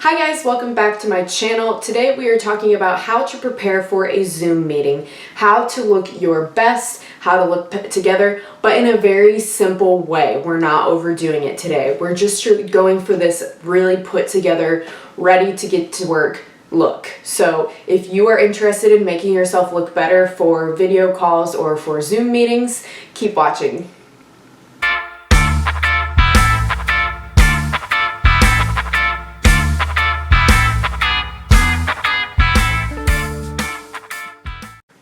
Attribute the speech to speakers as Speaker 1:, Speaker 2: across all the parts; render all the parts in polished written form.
Speaker 1: Hi guys, welcome back to my channel. Today we are talking about how to prepare for a Zoom meeting, how to look your best, how to look together, but in a very simple way. We're not overdoing it today. We're just going for this really put together, ready to get to work look. So if you are interested in making yourself look better for video calls or for Zoom meetings, keep watching.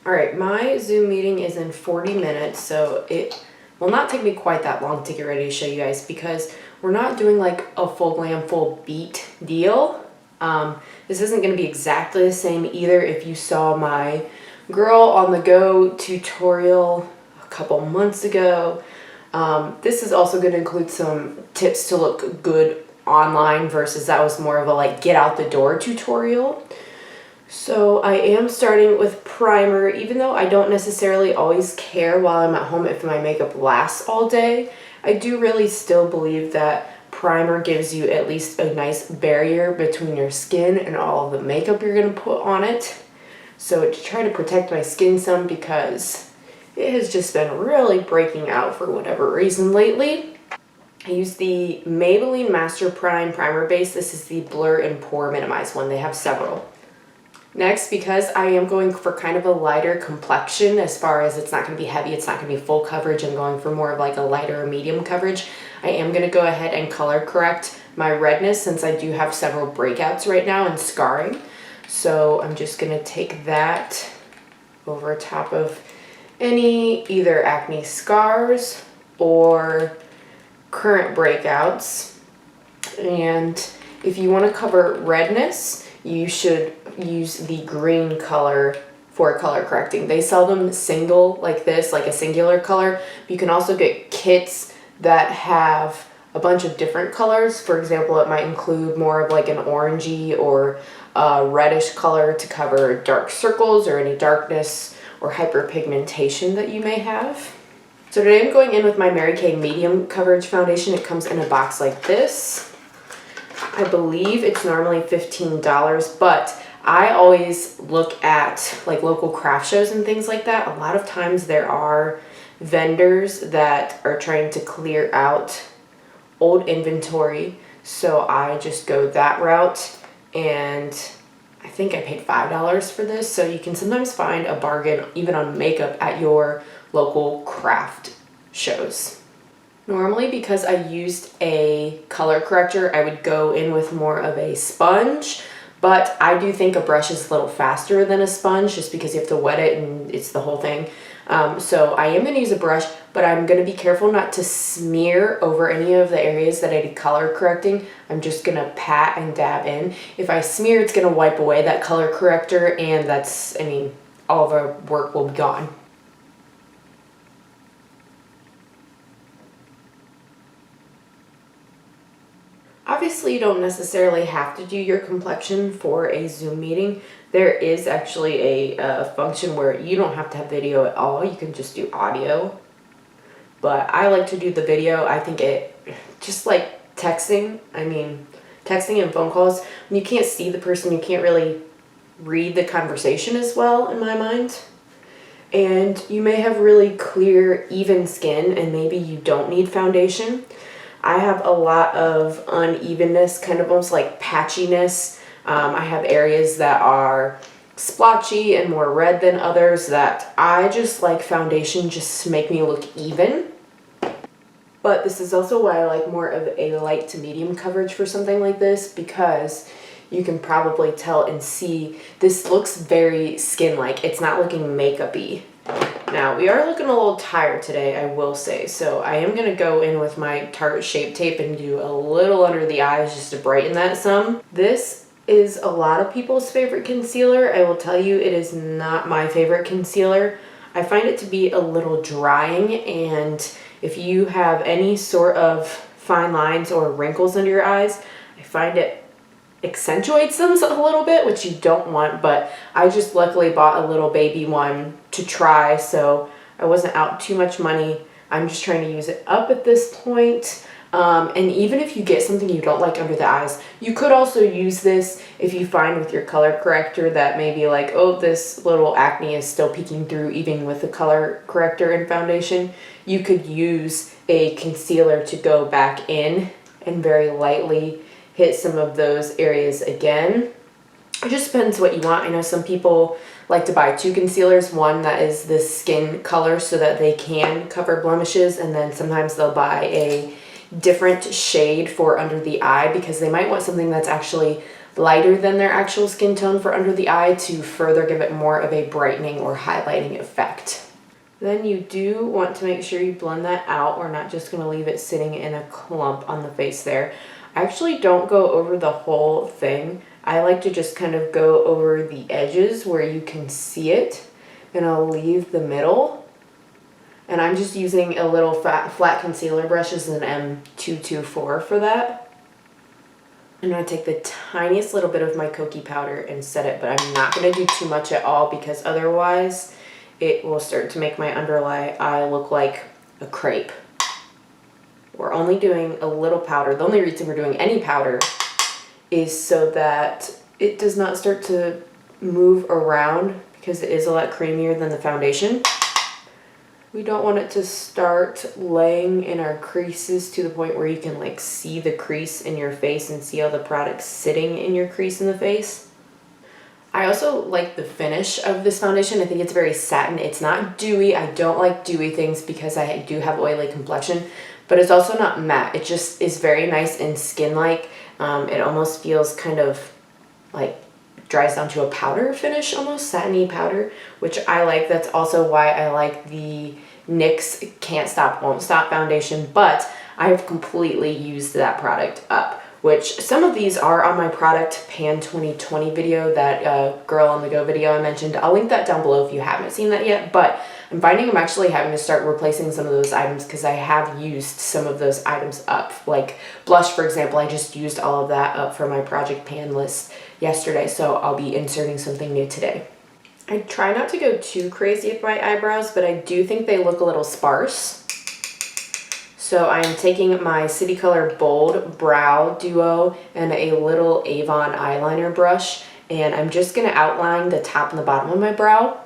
Speaker 1: Alright, my Zoom meeting is in 40 minutes, so it will not take me quite that long to get ready to show you guys because we're not doing like a full glam, full beat deal. This isn't going to be exactly the same either. If you saw my girl on the go tutorial a couple months ago, this is also going to include some tips to look good online versus that was more of a like get out the door tutorial. So I am starting with primer, even though I don't necessarily always care while I'm at home if my makeup lasts all day. I do really still believe that primer gives you at least a nice barrier between your skin and all of the makeup you're going to put on it. So to try to protect my skin some because it has just been really breaking out for whatever reason lately. I use the Maybelline Master Prime Primer Base. This is the Blur and Pore Minimize one. They have several. Next, because I am going for kind of a lighter complexion as far as it's not going to be heavy, it's not going to be full coverage, I'm going for more of like a lighter or medium coverage, I am going to go ahead and color correct my redness since I do have several breakouts right now and scarring. So I'm just going to take that over top of any either acne scars or current breakouts. And if you want to cover redness, you should use the green color for color correcting. They sell them single like this, like a singular color. You can also get kits that have a bunch of different colors. For example, it might include more of like an orangey or a reddish color to cover dark circles or any darkness or hyperpigmentation that you may have. So today I'm going in with my Mary Kay medium coverage foundation. It comes in a box like this. I believe it's normally $15, but I always look at like local craft shows and things like that. A lot of times there are vendors that are trying to clear out old inventory, so I just go that route, and I think I paid $5 for this, so you can sometimes find a bargain even on makeup at your local craft shows. Normally, because I used a color corrector, I would go in with more of a sponge, but I do think a brush is a little faster than a sponge just because you have to wet it and it's the whole thing. So I am going to use a brush, but I'm going to be careful not to smear over any of the areas that I did color correcting. I'm just going to pat and dab in. If I smear, it's going to wipe away that color corrector, and that's, I mean, all of our work will be gone. Obviously, you don't necessarily have to do your complexion for a Zoom meeting. There is actually a function where you don't have to have video at all. You can just do audio. But I like to do the video. I think it, just like texting, texting and phone calls, when you can't see the person, you can't really read the conversation as well, in my mind. And you may have really clear, even skin, and maybe you don't need foundation. I have a lot of unevenness, kind of almost like patchiness. I have areas that are splotchy and more red than others that I just like foundation just to make me look even. But this is also why I like more of a light to medium coverage for something like this, because you can probably tell and see this looks very skin-like. It's not looking makeup-y. Now, we are looking a little tired today, I will say, so I am going to go in with my Tarte Shape Tape and do a little under the eyes just to brighten that some. This is a lot of people's favorite concealer. I will tell you, it is not my favorite concealer. I find it to be a little drying, and if you have any sort of fine lines or wrinkles under your eyes, I find it accentuates them a little bit, which you don't want, but I just luckily bought a little baby one to try, so I wasn't out too much money. I'm just trying to use it up at this point. And even if you get something you don't like under the eyes, you could also use this if you find with your color corrector that maybe like, oh, this little acne is still peeking through even with the color corrector and foundation. You could use a concealer to go back in and very lightly hit some of those areas again. It just depends what you want. I know some people like to buy two concealers, one that is the skin color so that they can cover blemishes, and then sometimes they'll buy a different shade for under the eye because they might want something that's actually lighter than their actual skin tone for under the eye to further give it more of a brightening or highlighting effect. Then you do want to make sure you blend that out. We're not just going to leave it sitting in a clump on the face there. I actually don't go over the whole thing. I like to just kind of go over the edges where you can see it, and I'll leave the middle. And I'm just using a little flat concealer brush as an M224 for that. I'm going to take the tiniest little bit of my Kokie powder and set it, but I'm not going to do too much at all because otherwise it will start to make my under eye look like a crepe. We're only doing a little powder. The only reason we're doing any powder is so that it does not start to move around because it is a lot creamier than the foundation. We don't want it to start laying in our creases to the point where you can like see the crease in your face and see all the product's sitting in your crease in the face. I also like the finish of this foundation. I think it's very satin. It's not dewy. I don't like dewy things because I do have oily complexion, but it's also not matte. It just is very nice and skin-like. It almost feels kind of like dries down to a powder finish, almost satiny powder, which I like. That's also why I like the NYX Can't Stop Won't Stop foundation, but I've completely used that product up, which some of these are on my product pan 2020 video, that girl on the go video I mentioned. I'll link that down below if you haven't seen that yet, but I'm finding I'm actually having to start replacing some of those items because I have used some of those items up. Like blush, for example, I just used all of that up for my project pan list yesterday, so I'll be inserting something new today. I try not to go too crazy with my eyebrows, but I do think they look a little sparse. So I'm taking my City Color Bold Brow Duo and a little Avon eyeliner brush, and I'm just going to outline the top and the bottom of my brow.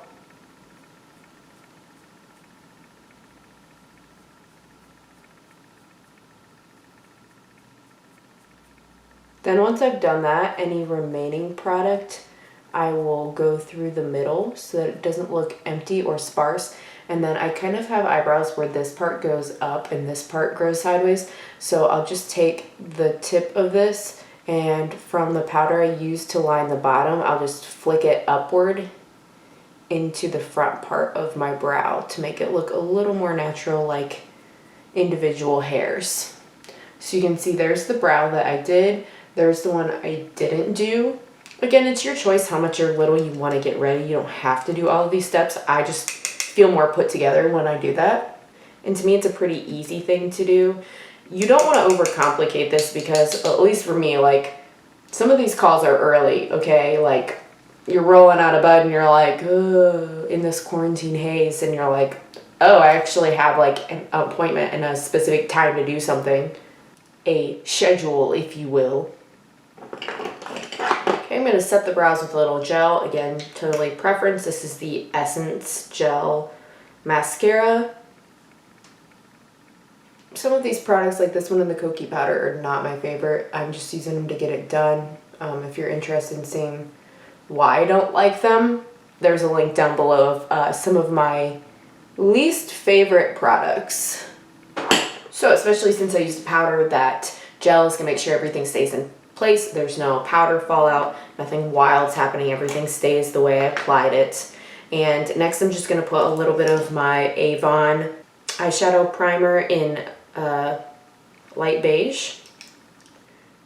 Speaker 1: Then once I've done that, any remaining product I will go through the middle so that it doesn't look empty or sparse. And then I kind of have eyebrows where this part goes up and this part grows sideways. So I'll just take the tip of this, and from the powder I used to line the bottom, I'll just flick it upward into the front part of my brow to make it look a little more natural, like individual hairs. So you can see there's the brow that I did. There's the one I didn't do. Again, it's your choice how much or little you want to get ready. You don't have to do all of these steps. I just feel more put together when I do that. And to me, it's a pretty easy thing to do. You don't want to overcomplicate this because, at least for me, like, some of these calls are early, okay? Like, you're rolling out of bed and you're like, oh, in this quarantine haze, and you're like, oh, I actually have, like, an appointment and a specific time to do something. A schedule, if you will. Okay, I'm going to set the brows with a little gel. Again, totally preference. This is the Essence Gel Mascara. Some of these products, like this one and the Kokie powder, are not my favorite. I'm just using them to get it done. If you're interested in seeing why I don't like them, there's a link down below of some of my least favorite products. So especially since I used powder, that gel is going to make sure everything stays in place. There's no powder fallout, nothing wild's happening. Everything stays the way I applied it. And next I'm just going to put a little bit of my Avon eyeshadow primer in light beige.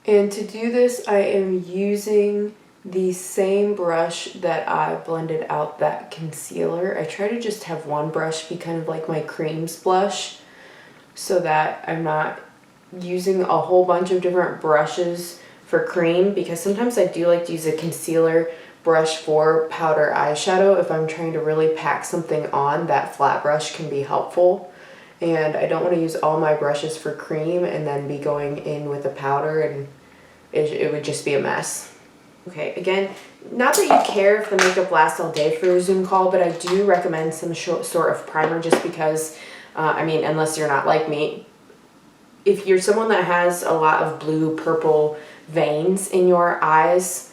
Speaker 1: And to do this, I am using the same brush that I blended out that concealer. I try to just have one brush be kind of like my creams blush, so that I'm not using a whole bunch of different brushes for cream, because sometimes I do like to use a concealer brush for powder eyeshadow. If I'm trying to really pack something on, that flat brush can be helpful. and I don't want to use all my brushes for cream and then be going in with a powder, and it would just be a mess. Okay, again, not that you care if the makeup lasts all day for a Zoom call, but I do recommend some sort of primer just because, I mean, unless you're not like me, if you're someone that has a lot of blue, purple veins in your eyes,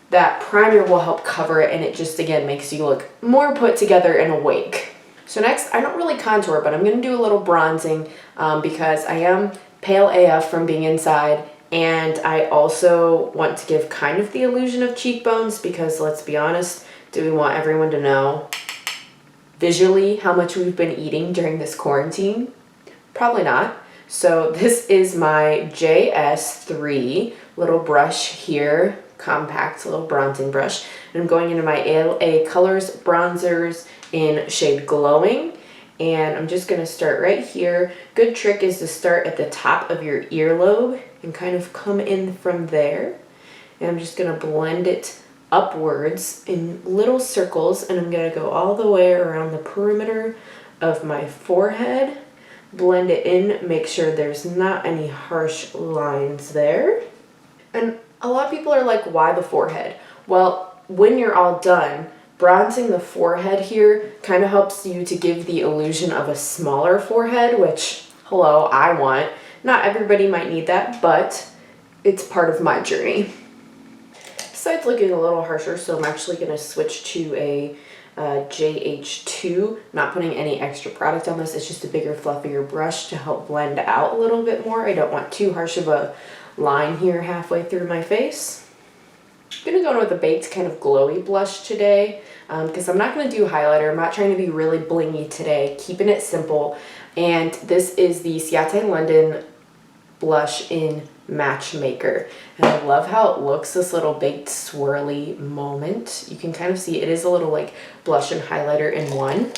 Speaker 1: that primer will help cover it, and it just, again, makes you look more put together and awake. So next, I don't really contour, but I'm going to do a little bronzing because I am pale AF from being inside, and I also want to give kind of the illusion of cheekbones because, let's be honest, do we want everyone to know visually how much we've been eating during this quarantine? Probably not. So this is my JS3 little brush here, compact little bronzing brush. And I'm going into my LA Colors bronzers in shade Glowing. And I'm just going to start right here. Good trick is to start at the top of your earlobe and kind of come in from there. And I'm just going to blend it upwards in little circles. And I'm going to go all the way around the perimeter of my forehead. Blend it in, make sure there's not any harsh lines there. And a lot of people are like, why the forehead? Well, when you're all done, bronzing the forehead here kind of helps you to give the illusion of a smaller forehead, which, hello, I want. Not everybody might need that, but it's part of my journey. Besides looking a little harsher, so I'm actually going to switch to a JH2, not putting any extra product on this. It's just a bigger, fluffier brush to help blend out a little bit more. I don't want too harsh of a line here halfway through my face. I'm going to go in with a baked kind of glowy blush today because I'm not going to do highlighter. I'm not trying to be really blingy today, keeping it simple. And this is the Ciate London blush in Matchmaker, and I love how it looks, this little baked swirly moment. You can kind of see it is a little like blush and highlighter in one.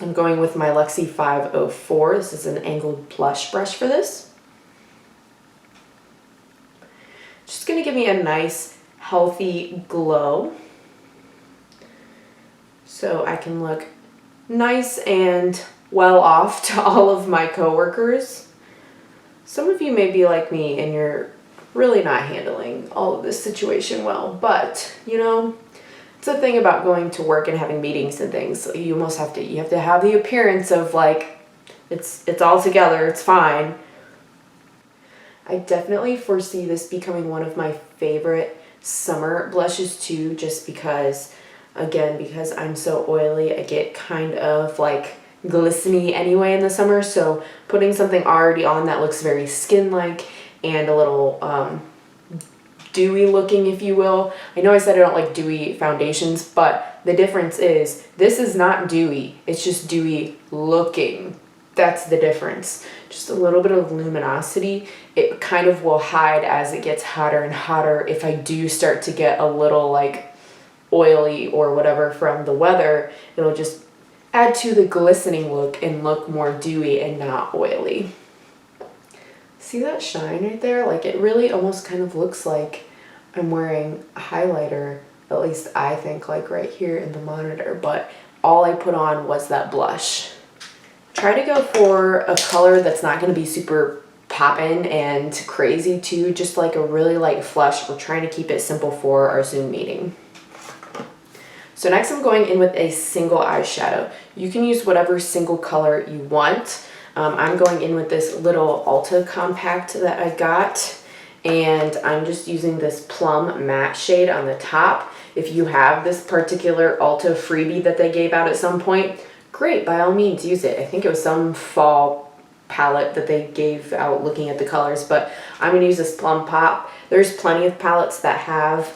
Speaker 1: I'm going with my Luxie 504. This is an angled blush brush for this. Just going to give me a nice healthy glow so I can look nice and well off to all of my coworkers. Some of you may be like me and you're really not handling all of this situation well, but you know, it's a thing about going to work and having meetings and things. You almost have to have the appearance of like it's all together, it's fine. I definitely foresee this becoming one of my favorite summer blushes too, just because, again, because I'm so oily, I get kind of like glistening anyway in the summer, so putting something already on that looks very skin-like and a little dewy looking, if you will. I know I said I don't like dewy foundations, but the difference is this is not dewy, it's just dewy looking. That's the difference. Just a little bit of luminosity. It kind of will hide as it gets hotter and hotter. If I do start to get a little like oily or whatever from the weather, it'll just add to the glistening look and look more dewy and not oily. See that shine right there? Like it really almost kind of looks like I'm wearing a highlighter, at least I think, like right here in the monitor, but all I put on was that blush. Try to go for a color that's not going to be super poppin' and crazy too, just like a really light flush. We're trying to keep it simple for our Zoom meeting. So next I'm going in with a single eyeshadow. You can use whatever single color you want. I'm going in with this little Ulta compact that I got, and I'm just using this plum matte shade on the top. If you have this particular Ulta freebie that they gave out at some point, great, by all means use it. I think it was some fall palette that they gave out looking at the colors, but I'm going to use this Plum Pop. There's plenty of palettes that have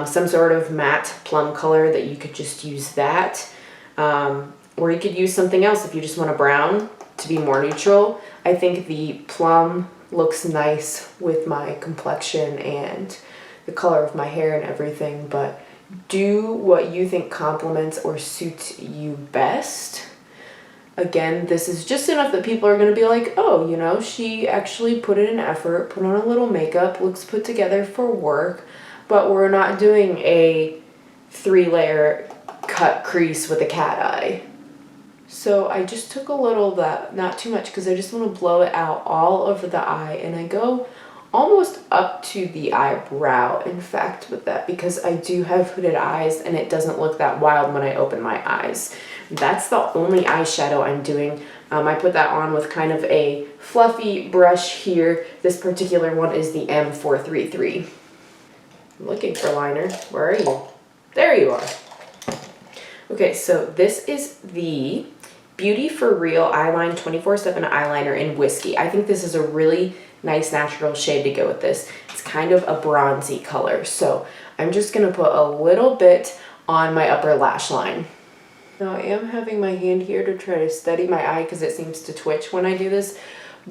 Speaker 1: some sort of matte plum color that you could just use that. Or you could use something else if you just want a brown to be more neutral. I think the plum looks nice with my complexion and the color of my hair and everything, but do what you think complements or suits you best. Again, this is just enough that people are going to be like, oh, you know, she actually put in an effort, put on a little makeup, looks put together for work, but we're not doing a 3-layer cut crease with a cat eye. So I just took a little of that, not too much, because I just want to blow it out all over the eye, and I go almost up to the eyebrow, in fact, with that, because I do have hooded eyes and it doesn't look that wild when I open my eyes. That's the only eyeshadow I'm doing. I put that on with kind of a fluffy brush here. This particular one is the M433. I'm looking for liner. Where are you? There you are. Okay, so this is the Beauty for Real Eyeline 24/7 eyeliner in Whiskey. I think this is a really nice natural shade to go with this. It's kind of a bronzy color. So I'm just going to put a little bit on my upper lash line. Now I am having my hand here to try to steady my eye because it seems to twitch when I do this,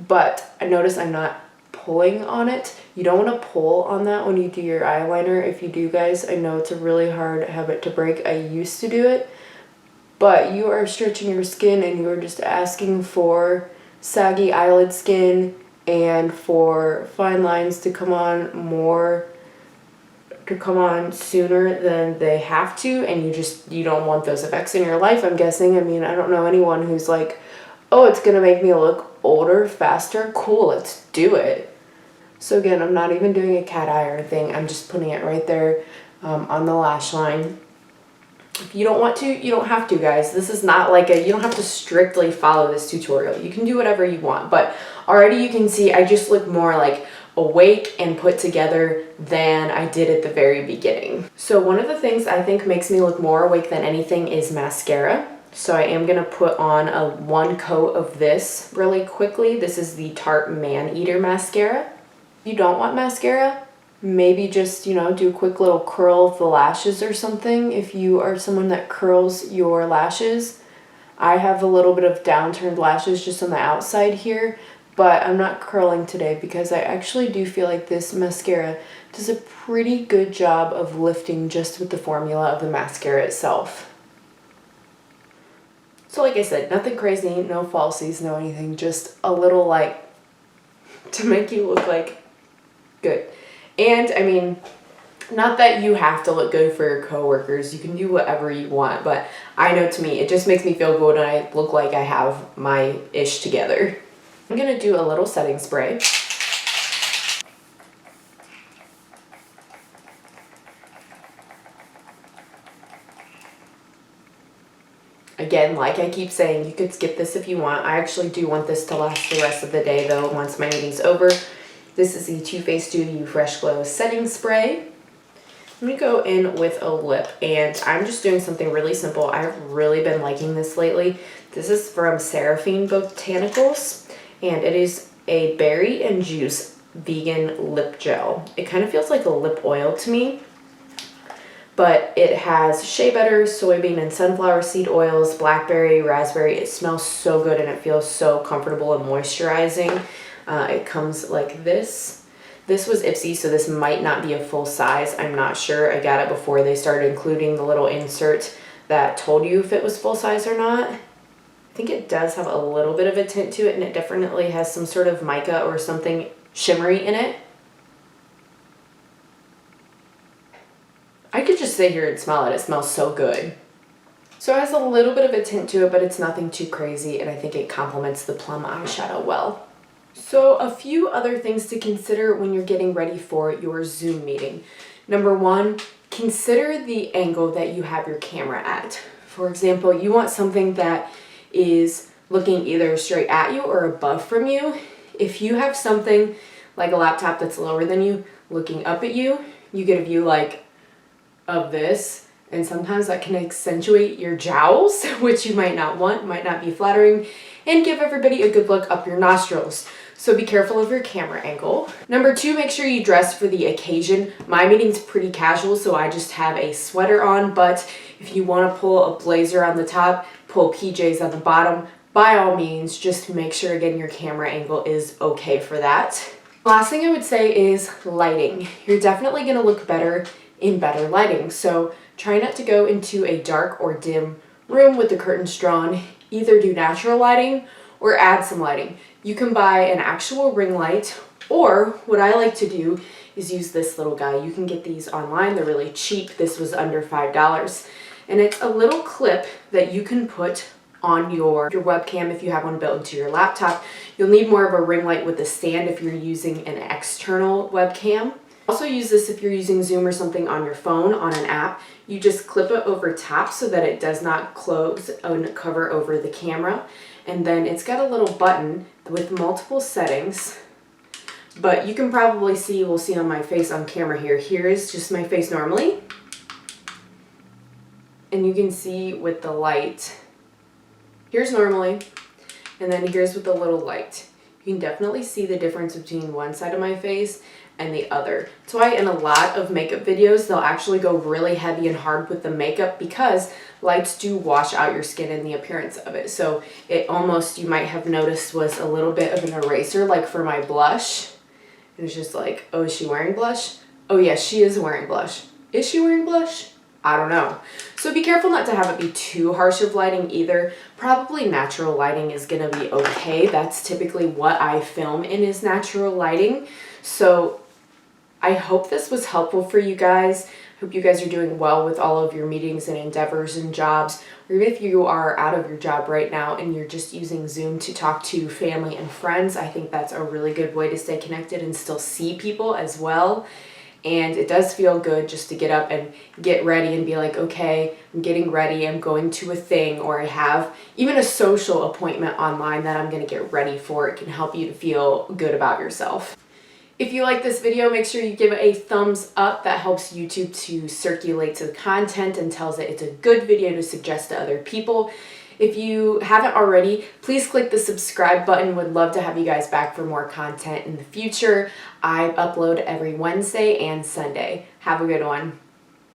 Speaker 1: but I notice I'm not pulling on it. You don't want to pull on that when you do your eyeliner. If you do, guys, I know it's a really hard habit to break. I used to do it, but you are stretching your skin and you are just asking for saggy eyelid skin and for fine lines to come on sooner than they have to, and you don't want those effects in your life, I'm guessing. I mean, I don't know anyone who's like, oh, it's gonna make me look older faster. Cool, let's do it. So again, I'm not even doing a cat eye or anything. I'm just putting it right there on the lash line. If you don't want to, you don't have to, guys. This is not like you don't have to strictly follow this tutorial. You can do whatever you want, but already you can see I just look more like awake and put together than I did at the very beginning. So one of the things I think makes me look more awake than anything is mascara. So I am gonna put on one coat of this really quickly. This is the Tarte Man Eater mascara. If you don't want mascara, maybe just, do a quick little curl of the lashes or something if you are someone that curls your lashes. I have a little bit of downturned lashes just on the outside here, but I'm not curling today because I actually do feel like this mascara does a pretty good job of lifting just with the formula of the mascara itself. So like I said, nothing crazy, no falsies, no anything, just a little like to make you look like good. And I mean, not that you have to look good for your coworkers. You can do whatever you want, but I know to me, it just makes me feel good when I look like I have my ish together. I'm gonna do a little setting spray. Again, like I keep saying, you could skip this if you want. I actually do want this to last the rest of the day though, once my meeting's over. This is the Too Faced Dew You Fresh Glow Setting Spray. I'm gonna go in with a lip, and I'm just doing something really simple. I've really been liking this lately. This is from Seraphine Botanicals, and it is a berry and juice vegan lip gel. It kind of feels like a lip oil to me, but it has shea butter, soybean and sunflower seed oils, blackberry, raspberry. It smells so good and it feels so comfortable and moisturizing. It comes like this. This was Ipsy, so this might not be a full size. I'm not sure. I got it before they started including the little insert that told you if it was full size or not. I think it does have a little bit of a tint to it, and it definitely has some sort of mica or something shimmery in it. I could just sit here and smell it. It smells so good. So it has a little bit of a tint to it, but it's nothing too crazy, and I think it complements the plum eyeshadow well. So a few other things to consider when you're getting ready for your Zoom meeting. Number one, consider the angle that you have your camera at. For example, you want something that is looking either straight at you or above from you. If you have something like a laptop that's lower than you looking up at you, you get a view like of this, and sometimes that can accentuate your jowls, which you might not want, might not be flattering, and give everybody a good look up your nostrils. So be careful of your camera angle. Number two, make sure you dress for the occasion. My meeting's pretty casual, so I just have a sweater on, but if you want to pull a blazer on the top, pull PJs on the bottom, by all means, just make sure, again, your camera angle is okay for that. Last thing I would say is lighting. You're definitely going to look better in better lighting, so try not to go into a dark or dim room with the curtains drawn. Either do natural lighting or add some lighting. You can buy an actual ring light, or what I like to do is use this little guy. You can get these online, they're really cheap. This was under $5. And it's a little clip that you can put on your webcam if you have one built into your laptop. You'll need more of a ring light with a stand if you're using an external webcam. Also use this if you're using Zoom or something on your phone on an app. You just clip it over top so that it does not close and cover over the camera. And then it's got a little button with multiple settings, but you can probably see, we'll see on my face on camera here. Here is just my face normally. And you can see with the light, here's normally, and then here's with the little light. You can definitely see the difference between one side of my face and the other. That's why in a lot of makeup videos, they'll actually go really heavy and hard with the makeup because lights do wash out your skin and the appearance of it. So it almost, you might have noticed, was a little bit of an eraser, like for my blush. And it's just like, oh, is she wearing blush? Oh yeah, she is wearing blush. Is she wearing blush? I don't know. So be careful not to have it be too harsh of lighting either. Probably natural lighting is gonna be okay. That's typically what I film in, is natural lighting. So I hope this was helpful for you guys. Hope you guys are doing well with all of your meetings and endeavors and jobs. Or even if you are out of your job right now and you're just using Zoom to talk to family and friends, I think that's a really good way to stay connected and still see people as well. And it does feel good just to get up and get ready and be like, okay, I'm getting ready, I'm going to a thing, or I have even a social appointment online that I'm gonna get ready for. It can help you to feel good about yourself. If you like this video, make sure you give it a thumbs up. That helps YouTube to circulate the content and tells it it's a good video to suggest to other people. If you haven't already, please click the subscribe button. Would love to have you guys back for more content in the future. I upload every Wednesday and Sunday. Have a good one.